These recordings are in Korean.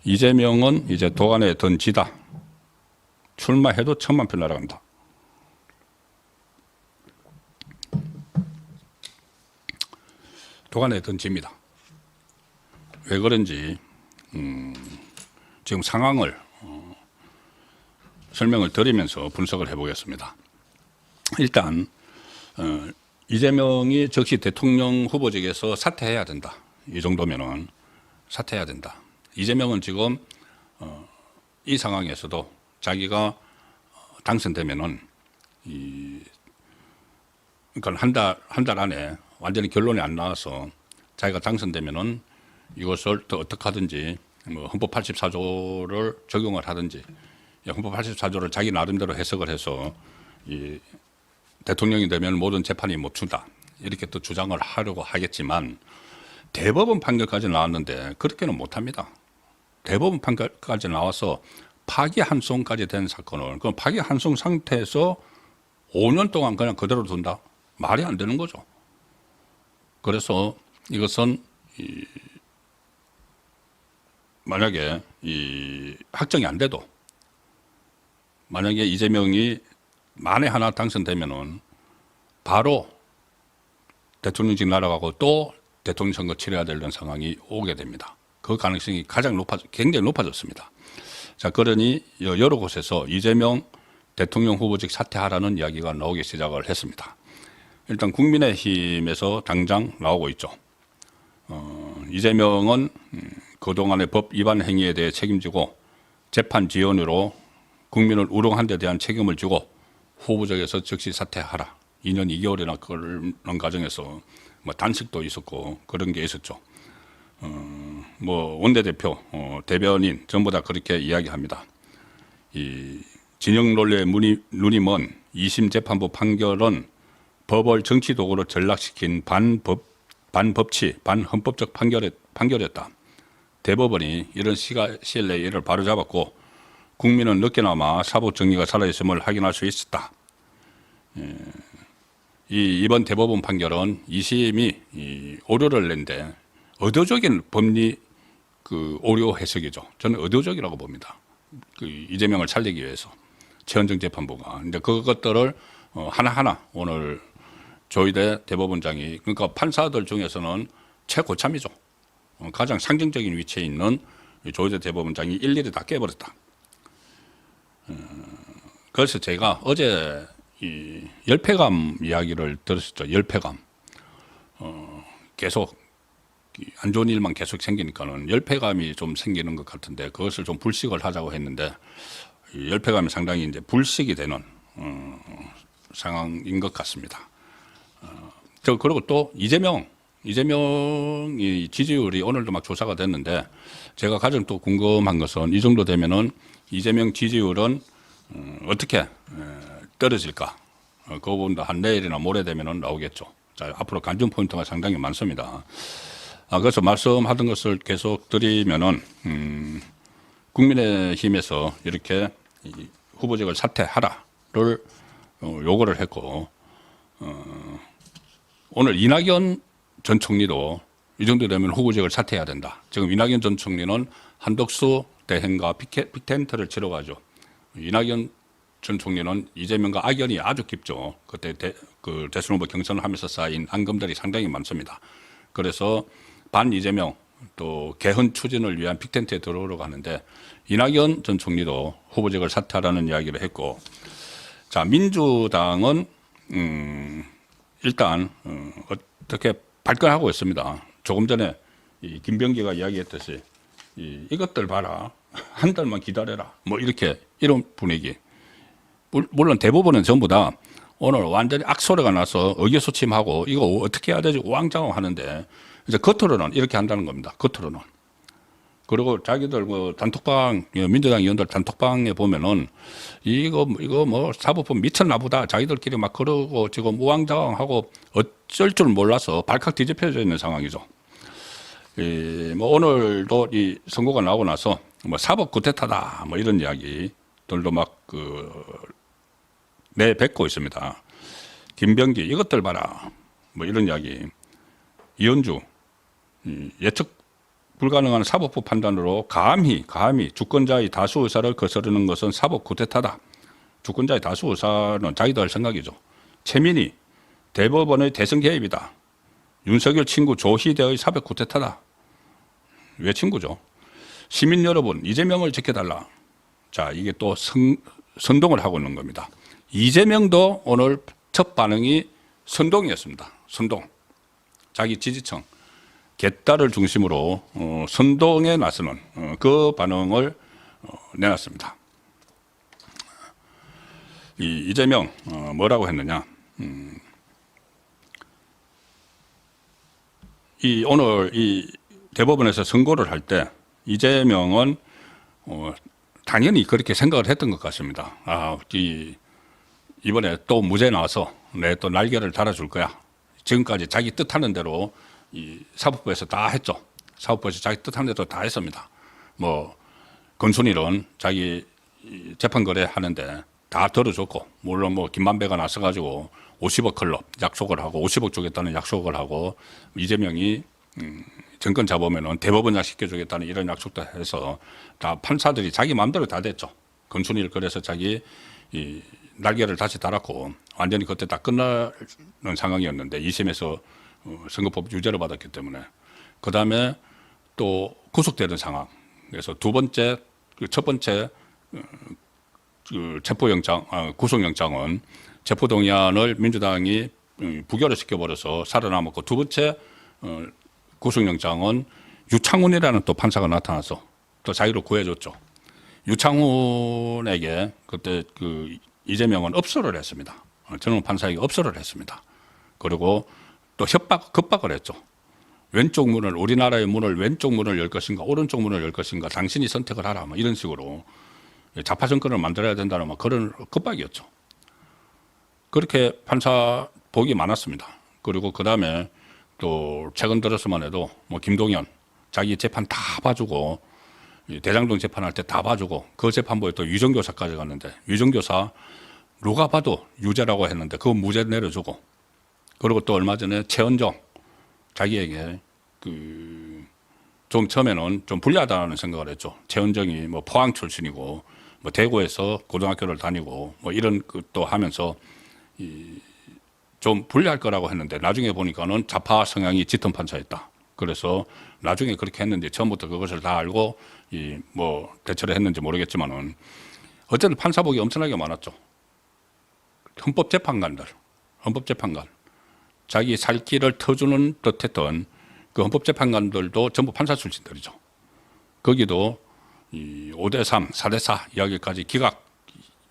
이재명은 이제 도안에 던지다. 출마해도 1,000만 표 날아간다. 도안에 던집니다. 왜 그런지 지금 상황을 설명을 드리면서 분석을 해보겠습니다. 일단 이재명이 즉시 대통령 후보직에서 사퇴해야 된다. 이 정도면은 사퇴해야 된다. 이재명은 지금 이 상황에서도 자기가 당선되면은 그러니까 한 달 안에 완전히 결론이 안 나와서 자기가 당선되면은 이것을 더 어떻게 하든지 뭐 헌법 84조를 적용을 하든지 헌법 84조를 자기 나름대로 해석을 해서 이 대통령이 되면 모든 재판이 멈춘다. 이렇게 또 주장을 하려고 하겠지만 대법원 판결까지 나왔는데 그렇게는 못합니다. 대법원 판결까지 나와서 파기환송까지 된 사건을 그럼 파기환송 상태에서 5년 동안 그냥 그대로 둔다? 말이 안 되는 거죠. 그래서 이것은 만약에 확정이 안 돼도 만약에 이재명이 만에 하나 당선되면은 바로 대통령직 날아가고 또 대통령 선거 치러야 되는 상황이 오게 됩니다. 그 가능성이 굉장히 높아졌습니다. 자, 그러니 여러 곳에서 이재명 대통령 후보직 사퇴하라는 이야기가 나오기 시작을 했습니다. 일단 국민의힘에서 당장 나오고 있죠. 이재명은 그동안의 법 위반 행위에 대해 책임지고 재판 지연으로 국민을 우롱한 데 대한 책임을 지고 후보직에서 즉시 사퇴하라. 2년 2개월이나 그런 과정에서 뭐 단식도 있었고 그런 게 있었죠. 뭐 원내대표, 대변인 전부 다 그렇게 이야기합니다. 이 진영 논리에 눈이 먼 2심 재판부 판결은 법을 정치 도구로 전락시킨 반법치, 반헌법적 판결이었다. 대법원이 이런 시일 내에 이를 바로잡았고 국민은 늦게나마 사법 정의가 살아있음을 확인할 수 있었다. 이번 대법원 판결은 2심이 오류를 낸데 의도적인 법리 오류 해석이죠. 저는 의도적이라고 봅니다. 이재명을 살리기 위해서 최은정 재판부가 이제 그것들을 하나하나 오늘 조희대 대법원장이 그러니까 판사들 중에서는 최고참이죠. 가장 상징적인 위치에 있는 조희대 대법원장이 일일이 다 깨버렸다. 그래서 제가 어제 이 열패감 이야기를 들었었죠. 열패감. 계속 안 좋은 일만 계속 생기니까는 열패감이 좀 생기는 것 같은데 그것을 좀 불식을 하자고 했는데 이 열패감이 상당히 이제 불식이 되는 상황인 것 같습니다. 그리고 또 이재명이 지지율이 오늘도 막 조사가 됐는데 제가 가장 또 궁금한 것은 이 정도 되면은 이재명 지지율은 어떻게 떨어질까? 그 부분도 한 내일이나 모레 되면은 나오겠죠. 자, 앞으로 관전 포인트가 상당히 많습니다. 그래서 말씀하던 것을 계속 드리면은 국민의힘에서 이렇게 후보직을 사퇴하라를 요구를 했고 오늘 이낙연 전 총리도 이 정도 되면 후보직을 사퇴해야 된다. 지금 이낙연 전 총리는 한덕수 대행과 빅텐트를 치러가죠. 이낙연 전 총리는 이재명과 악연이 아주 깊죠. 그때 대선 후보 경선을 하면서 쌓인 앙금들이 상당히 많습니다. 그래서 반 이재명 또 개헌 추진을 위한 빅텐트에 들어오려고 하는데 이낙연 전 총리도 후보직을 사퇴하라는 이야기를 했고 자 민주당은 일단 어떻게 발끈하고 있습니다. 조금 전에 이 김병기가 이야기했듯이 이것들 봐라. 한 달만 기다려라. 뭐 이런 분위기. 물론 대부분은 전부 다 오늘 완전히 악소리가 나서 의기소침하고 이거 어떻게 해야 되지 우왕좌왕 하는데 이제 겉으로는 이렇게 한다는 겁니다. 겉으로는. 그리고 자기들 단톡방 민주당 의원들 단톡방에 보면은 이거 뭐 사법부 미쳤나 보다 자기들끼리 막 그러고 지금 우왕좌왕하고 어쩔 줄 몰라서 발칵 뒤집혀져 있는 상황이죠. 뭐 오늘도 이 선고가 나오고 나서 뭐 사법 구태타다 뭐 이런 이야기들도 막 내뱉고 있습니다. 김병기 이것들 봐라 뭐 이런 이야기. 이현주 예측 불가능한 사법부 판단으로 감히 주권자의 다수 의사를 거스르는 것은 사법 쿠데타다. 주권자의 다수 의사는 자기도 할 생각이죠. 최민희 대법원의 대선 개입이다. 윤석열 친구 조희대의 사법 쿠데타다. 왜 친구죠? 시민 여러분, 이재명을 지켜달라. 자, 이게 또 선동을 하고 있는 겁니다. 이재명도 오늘 첫 반응이 선동이었습니다. 선동. 자기 지지층, 개딸을 중심으로 선동에 나서는 그 반응을 내놨습니다. 이재명 뭐라고 했느냐? 오늘 이 대법원에서 선고를 할 때 이재명은 당연히 그렇게 생각을 했던 것 같습니다. 이번에 또 무죄 나와서 내 또 날개를 달아줄 거야. 지금까지 자기 뜻하는 대로 이 사법부에서 다 했죠. 사법부에서 자기 뜻하는 대로 다 했습니다. 뭐 건순일은 자기 재판 거래 하는데 다 들어줬고, 물론 뭐 김만배가 나서가지고 50억 클럽 약속을 하고 50억 주겠다는 약속을 하고, 이재명이 정권 잡으면은 대법원장 시켜주겠다는 이런 약속도 해서 다 판사들이 자기 마음대로 다 됐죠. 건순일 그래서 자기 이 날개를 다시 달았고 완전히 그때 다 끝나는 상황이었는데 2심에서 선거법 유죄를 받았기 때문에, 그 다음에 또 구속되는 상황. 그래서 첫 번째 구속영장은 체포동의안을 민주당이 부결을 시켜버려서 살아남았고, 두 번째 구속영장은 유창훈이라는 또 판사가 나타나서 또 자기를 구해줬죠. 유창훈에게 그때 이재명은 업소를 했습니다. 저는 판사에게 업소를 했습니다. 그리고 또 겁박을 했죠. 우리나라의 문을 왼쪽 문을 열 것인가 오른쪽 문을 열 것인가 당신이 선택을 하라, 뭐 이런 식으로 좌파 정권을 만들어야 된다는 그런 겁박이었죠. 그렇게 판사 복이 많았습니다. 그리고 그 다음에 또 최근 들어서만 해도 뭐 김동연 자기 재판 다 봐주고, 대장동 재판할 때 다 봐주고, 그 재판부에 또 위정교사까지 갔는데 위정교사 누가 봐도 유죄라고 했는데 그거 무죄 내려주고, 그리고 또 얼마 전에 최은정 자기에게 좀 처음에는 좀 불리하다는 생각을 했죠. 최은정이 뭐 포항 출신이고 뭐 대구에서 고등학교를 다니고 뭐 이런 것도 하면서 좀 불리할 거라고 했는데 나중에 보니까는 좌파 성향이 짙은 판사였다. 그래서 나중에 그렇게 했는지 처음부터 그것을 다 알고 뭐 대처를 했는지 모르겠지만은 어쨌든 판사복이 엄청나게 많았죠. 헌법재판관 자기 살 길을 터주는 듯했던 그 헌법재판관들도 전부 판사 출신들이죠. 거기도 5대3, 4대4 이야기까지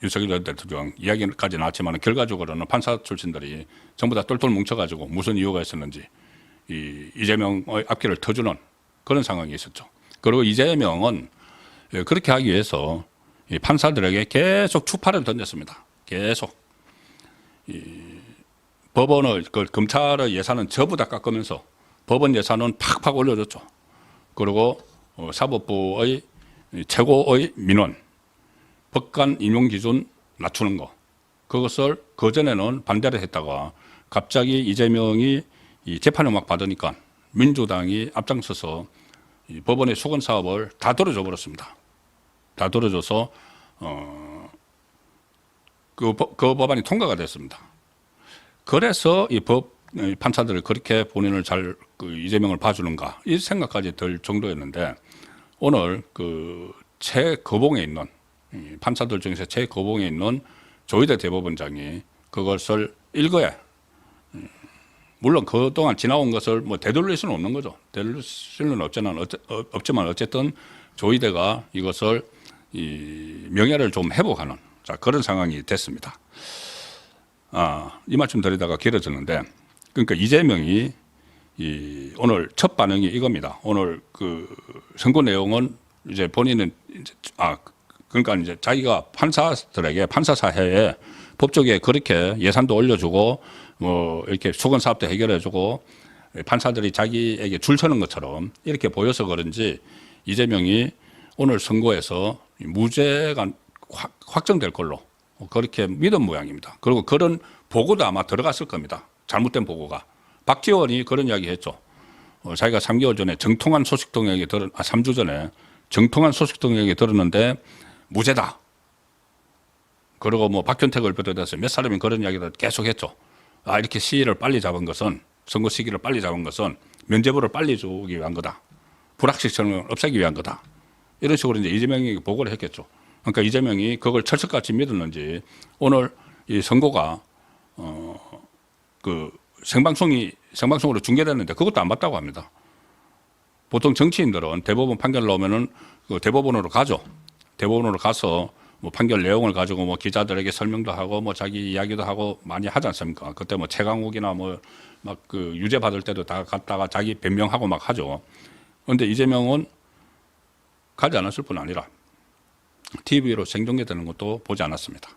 윤석열 대통령 이야기까지 나왔지만 결과적으로는 판사 출신들이 전부 다 똘똘 뭉쳐가지고 무슨 이유가 있었는지 이재명의 앞길을 터주는 그런 상황이 있었죠. 그리고 이재명은 그렇게 하기 위해서 판사들에게 계속 추파를 던졌습니다. 계속 법원을 검찰의 예산은 전부 다 깎으면서 법원 예산은 팍팍 올려줬죠. 그리고 사법부의 최고의 민원, 법관 임용 기준 낮추는 거, 그것을 그전에는 반대를 했다가 갑자기 이재명이 이 재판을 막 받으니까 민주당이 앞장서서 이 법원의 수건 사업을 다 들어줘 버렸습니다. 다 들어줘서 그 법안이 통과가 됐습니다. 그래서 이 판사들을 그렇게 본인을 이재명을 봐주는가 이 생각까지 들 정도였는데, 오늘 최거봉에 있는 판사들 중에서 최거봉에 있는 조희대 대법원장이 그것을 일거에, 물론 그동안 지나온 것을 뭐 되돌릴 수는 없는 거죠. 되돌릴 수는 없지만 어쨌든 조희대가 이것을 명예를 좀 회복하는 그런 상황이 됐습니다. 이 말씀 드리다가 길어졌는데, 그러니까 이재명이 오늘 첫 반응이 이겁니다. 오늘 선고 내용은 이제 본인은 그러니까 이제 자기가 판사들에게 판사사회에 법조계에 그렇게 예산도 올려주고 뭐 이렇게 수건 사업도 해결해주고 판사들이 자기에게 줄 서는 것처럼 이렇게 보여서 그런지 이재명이 오늘 선고에서 무죄가 확정될 걸로 그렇게 믿은 모양입니다. 그리고 그런 보고도 아마 들어갔을 겁니다. 잘못된 보고가. 박지원이 그런 이야기 했죠. 자기가 3개월 전에 정통한 소식 동역에 3주 전에 정통한 소식 동역에 들었는데 무죄다. 그리고 뭐 박현택을 비롯해서 몇 사람이 그런 이야기를 계속했죠. 이렇게 시기를 빨리 잡은 것은, 선거 시기를 빨리 잡은 것은 면죄부를 빨리 주기 위한 거다. 불확실성을 없애기 위한 거다. 이런 식으로 이제 이재명이 보고를 했겠죠. 그러니까 이재명이 그걸 철석같이 믿었는지 오늘 이 선고가 그 생방송으로 중계됐는데 그것도 안 봤다고 합니다. 보통 정치인들은 대법원 판결 나오면은 그 대법원으로 가죠. 대법원으로 가서 뭐 판결 내용을 가지고 뭐 기자들에게 설명도 하고 뭐 자기 이야기도 하고 많이 하지 않습니까? 그때 뭐 최강욱이나 뭐 막 그 유죄 받을 때도 다 갔다가 자기 변명하고 막 하죠. 그런데 이재명은 가지 않았을 뿐 아니라 TV로 생중계되는 것도 보지 않았습니다.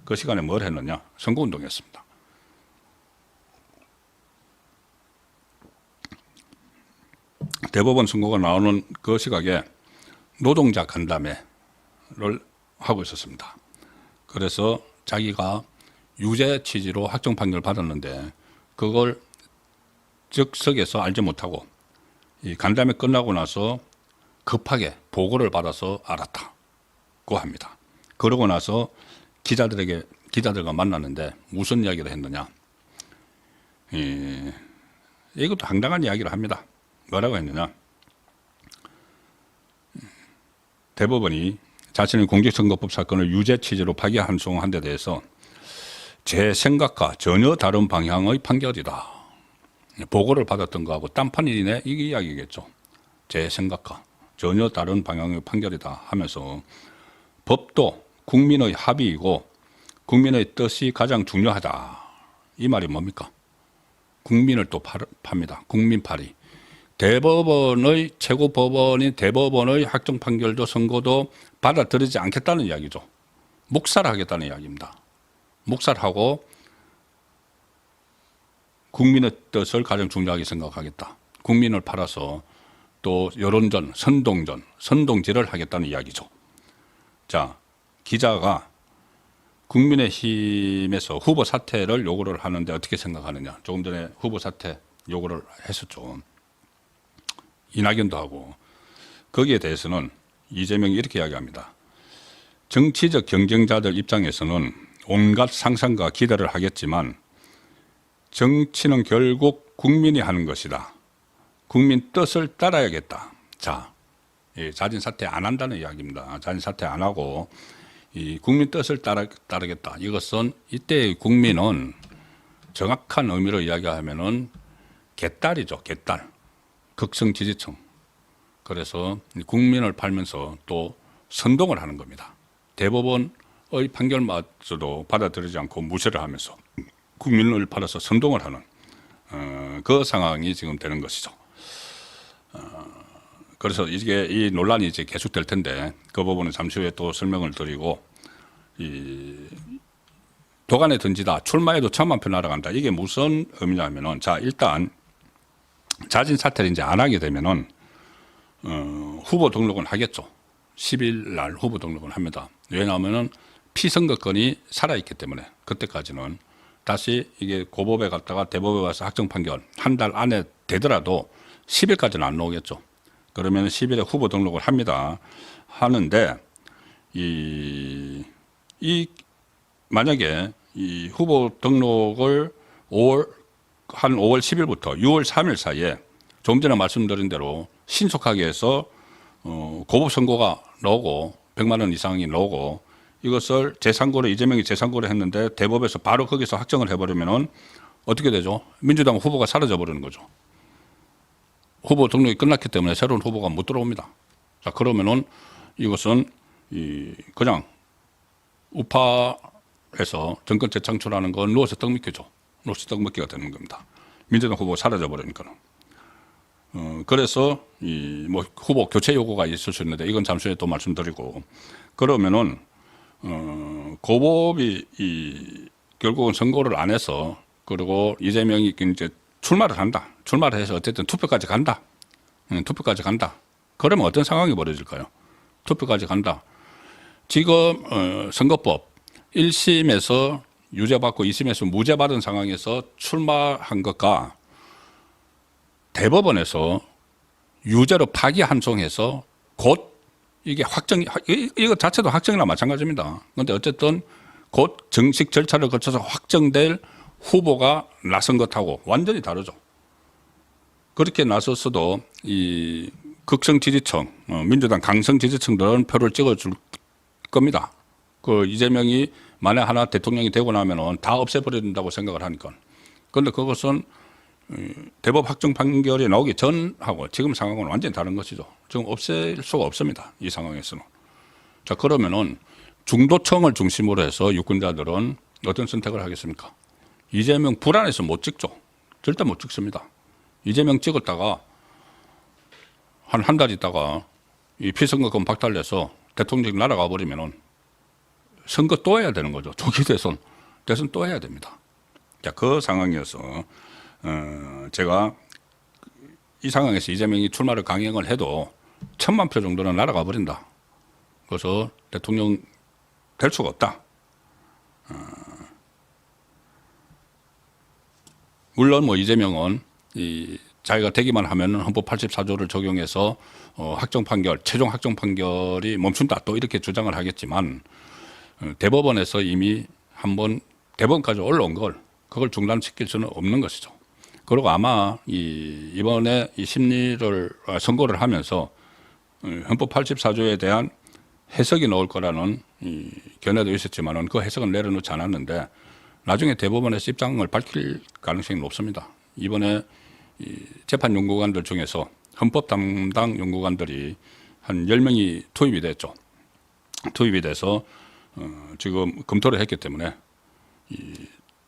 그 시간에 뭘 했느냐? 선거운동했습니다. 대법원 선고가 나오는 그 시각에 노동자 간담회를 하고 있었습니다. 그래서 자기가 유죄 취지로 확정 판결을 받았는데 그걸 즉석에서 알지 못하고 이 간담회 끝나고 나서 급하게 보고를 받아서 알았다고 합니다. 그러고 나서 기자들과 만났는데 무슨 이야기를 했느냐? 이것도 황당한 이야기를 합니다. 뭐라고 했느냐? 대법원이 자신의 공직선거법 사건을 유죄 취지로 파기환송한 데 대해서 제 생각과 전혀 다른 방향의 판결이다. 보고를 받았던 거하고 딴판이네, 이게 이야기겠죠. 제 생각과 전혀 다른 방향의 판결이다 하면서 법도 국민의 합의이고 국민의 뜻이 가장 중요하다. 이 말이 뭡니까? 국민을 또 팝니다. 국민팔이. 대법원의 최고법원인 대법원의 확정 판결도 선고도 받아들이지 않겠다는 이야기죠. 묵살하겠다는 이야기입니다. 묵살하고 국민의 뜻을 가장 중요하게 생각하겠다. 국민을 팔아서 또 여론전, 선동질을 하겠다는 이야기죠. 자, 기자가 국민의힘에서 후보 사퇴를 요구를 하는데 어떻게 생각하느냐. 조금 전에 후보 사퇴 요구를 했었죠. 이낙연도 하고. 거기에 대해서는 이재명이 이렇게 이야기합니다. 정치적 경쟁자들 입장에서는 온갖 상상과 기대를 하겠지만 정치는 결국 국민이 하는 것이다. 국민 뜻을 따라야겠다. 자, 자진 사퇴 안 한다는 이야기입니다. 자진 사퇴 안 하고 이 국민 뜻을 따르겠다. 이것은 이때의 국민은 정확한 의미로 이야기하면은 개딸이죠. 개딸. 극성 지지층. 그래서 국민을 팔면서 또 선동을 하는 겁니다. 대법원의 판결마저도 받아들이지 않고 무시를 하면서 국민을 팔아서 선동을 하는 그 상황이 지금 되는 것이죠. 그래서 이게 이 논란이 이제 계속될 텐데 그 부분은 잠시 후에 또 설명을 드리고 이 도간에 던지다 출마해도 1,000만 표 날아간다. 이게 무슨 의미냐면은 자 일단 자진 사퇴를 이제 안 하게 되면은 후보 등록은 하겠죠. 10일 날 후보 등록을 합니다. 왜냐하면은 피선거권이 살아있기 때문에 그때까지는 다시 이게 고법에 갔다가 대법에 와서 확정 판결 한 달 안에 되더라도 10일까지는 안 나오겠죠. 그러면 10일에 후보 등록을 합니다. 하는데 만약에 이 후보 등록을 5월 10일부터 6월 3일 사이에 좀 전에 말씀드린 대로 신속하게 해서 고법 선고가 나오고 100만 원 이상이 나오고 이것을 재상고를 이재명이 재상고를 했는데 대법에서 바로 거기서 확정을 해버리면은 어떻게 되죠? 민주당 후보가 사라져 버리는 거죠. 후보 등록이 끝났기 때문에 새로운 후보가 못 들어옵니다. 자 그러면은 이것은 그냥 우파에서 정권 재창출하는 건 누워서 떡 먹기죠. 누워서 떡 먹기가 되는 겁니다. 민주당 후보가 사라져 버리니까는. 그래서 뭐 후보 교체 요구가 있을 수 있는데 이건 잠시 후에 또 말씀드리고 그러면은 고법이 결국은 선고를 안 해서 그리고 이재명이 이제 출마를 한다. 출마를 해서 어쨌든 투표까지 간다. 투표까지 간다. 그러면 어떤 상황이 벌어질까요? 투표까지 간다. 지금 선거법 1심에서 유죄받고 2심에서 무죄 받은 상황에서 출마한 것과 대법원에서 유죄로 파기 환송해서 곧 이게 이거 자체도 확정이나 마찬가지입니다. 그런데 어쨌든 곧 정식 절차를 거쳐서 확정될 후보가 나선 것하고 완전히 다르죠. 그렇게 나섰어도 이 극성 지지층, 민주당 강성 지지층들은 표를 찍어줄 겁니다. 그 이재명이 만에 하나 대통령이 되고 나면은 다 없애버린다고 생각을 하니까. 그런데 그것은 대법 확정 판결이 나오기 전하고 지금 상황은 완전히 다른 것이죠. 지금 없앨 수가 없습니다. 이 상황에서는. 자, 그러면은 중도층을 중심으로 해서 유권자들은 어떤 선택을 하겠습니까? 이재명 불안해서 못 찍죠. 절대 못 찍습니다. 이재명 찍었다가 한 달 있다가 이 피선거권 박탈돼서 대통령이 날아가 버리면은 선거 또 해야 되는 거죠. 조기 대선 또 해야 됩니다. 자, 그 상황이어서 제가 이 상황에서 이재명이 출마를 강행을 해도 1,000만 표 정도는 날아가 버린다. 그래서 대통령 될 수가 없다. 물론 뭐 이재명은 자기가 되기만 하면 헌법 84조를 적용해서 확정 판결, 최종 확정 판결이 멈춘다 또 이렇게 주장을 하겠지만 대법원에서 이미 한번 대법원까지 올라온 그걸 중단시킬 수는 없는 것이죠. 그리고 아마 이번에 이 심리를 선고를 하면서 헌법 84조에 대한 해석이 나올 거라는 견해도 있었지만은 그 해석은 내려놓지 않았는데 나중에 대법원에서 입장을 밝힐 가능성이 높습니다. 이번에 재판 연구관들 중에서 헌법 담당 연구관들이 한 10명이 투입이 됐죠. 투입이 돼서 지금 검토를 했기 때문에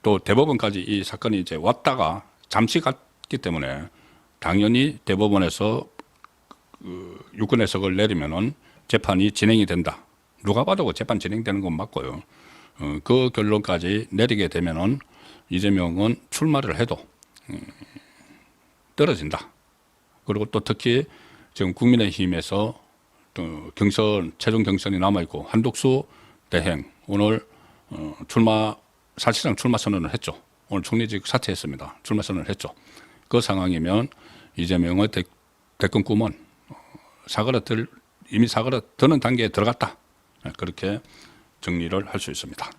또 대법원까지 이 사건이 이제 왔다가 잠시 갔기 때문에 당연히 대법원에서 유권 해석을 내리면은 재판이 진행이 된다. 누가 봐도 그 재판 진행되는 건 맞고요. 그 결론까지 내리게 되면은 이재명은 출마를 해도 떨어진다. 그리고 또 특히 지금 국민의힘에서 또 최종 경선이 남아있고 한독수 대행 오늘 사실상 출마 선언을 했죠. 오늘 총리직 사퇴했습니다. 출마 선언을 했죠. 그 상황이면 이재명의 대권 꿈은 이미 사그라드는 단계에 들어갔다. 그렇게 정리를 할 수 있습니다.